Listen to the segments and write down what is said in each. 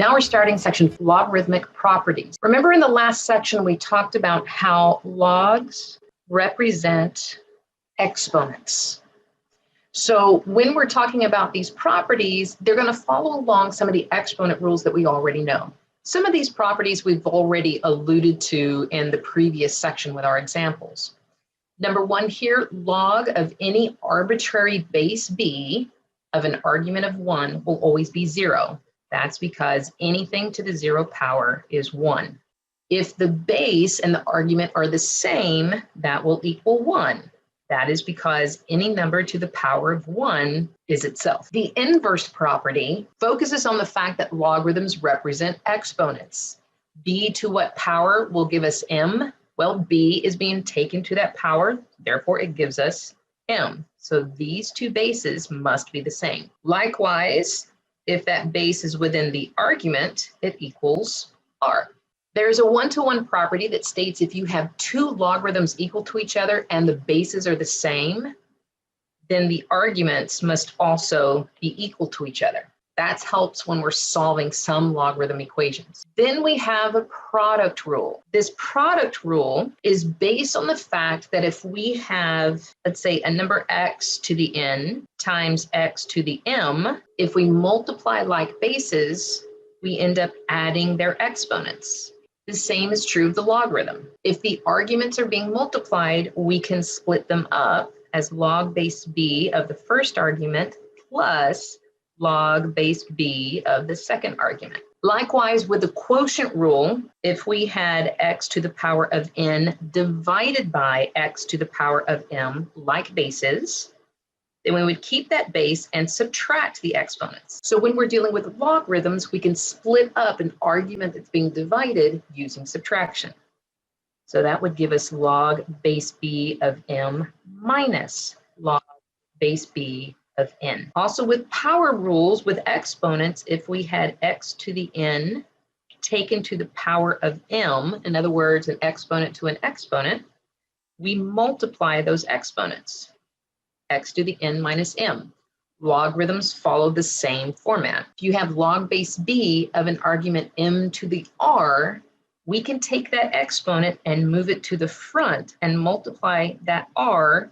Now we're starting section logarithmic properties. Remember in the last section we talked about how logs represent exponents. So when we're talking about these properties, they're going to follow along some of the exponent rules that we already know. Some of these properties we've already alluded to in the previous section with our examples. Number one here, log of any arbitrary base b of an argument of 1 will always be 0. That's because anything to the 0 power is 1. If the base and the argument are the same, that will equal 1. That is because any number to the power of 1 is itself. The inverse property focuses on the fact that logarithms represent exponents. B to what power will give us m? Well, b is being taken to that power, therefore it gives us m. So these two bases must be the same. Likewise, if that base is within the argument, it equals r. There's a one-to-one property that states if you have two logarithms equal to each other and the bases are the same, then the arguments must also be equal to each other. That helps when we're solving some logarithm equations. Then we have a product rule. This product rule is based on the fact that if we have, let's say, a number x to the n times x to the m, if we multiply like bases, we end up adding their exponents. The same is true of the logarithm. If the arguments are being multiplied, we can split them up as log base b of the first argument plus log base b of the second argument. Likewise, with the quotient rule, if we had x to the power of n divided by x to the power of m like bases, then we would keep that base and subtract the exponents. So when we're dealing with logarithms, we can split up an argument that's being divided using subtraction. So that would give us log base b of m minus log base b of n. Also with power rules, with exponents, if we had x to the n taken to the power of m, in other words, an exponent to an exponent, we multiply those exponents, x to the n minus m. Logarithms follow the same format. If you have log base b of an argument m to the r, we can take that exponent and move it to the front and multiply that r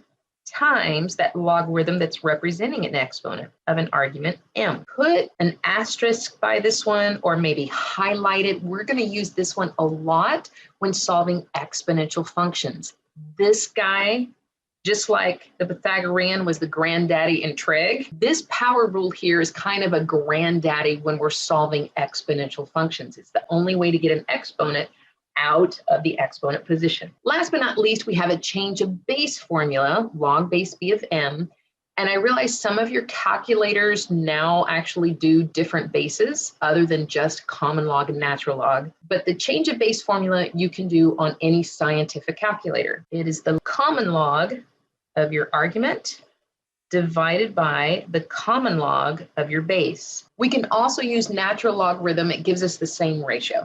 times that logarithm that's representing an exponent of an argument m. Put an asterisk by this one or maybe highlight it. We're going to use this one a lot when solving exponential functions. This guy, just like the Pythagorean was the granddaddy in trig, this power rule here is kind of a granddaddy when we're solving exponential functions. It's the only way to get an exponent out of the exponent position. Last but not least, we have a change of base formula, log base b of m. And I realize some of your calculators now actually do different bases other than just common log and natural log. But the change of base formula you can do on any scientific calculator. It is the common log of your argument divided by the common log of your base. We can also use natural logarithm. It gives us the same ratio.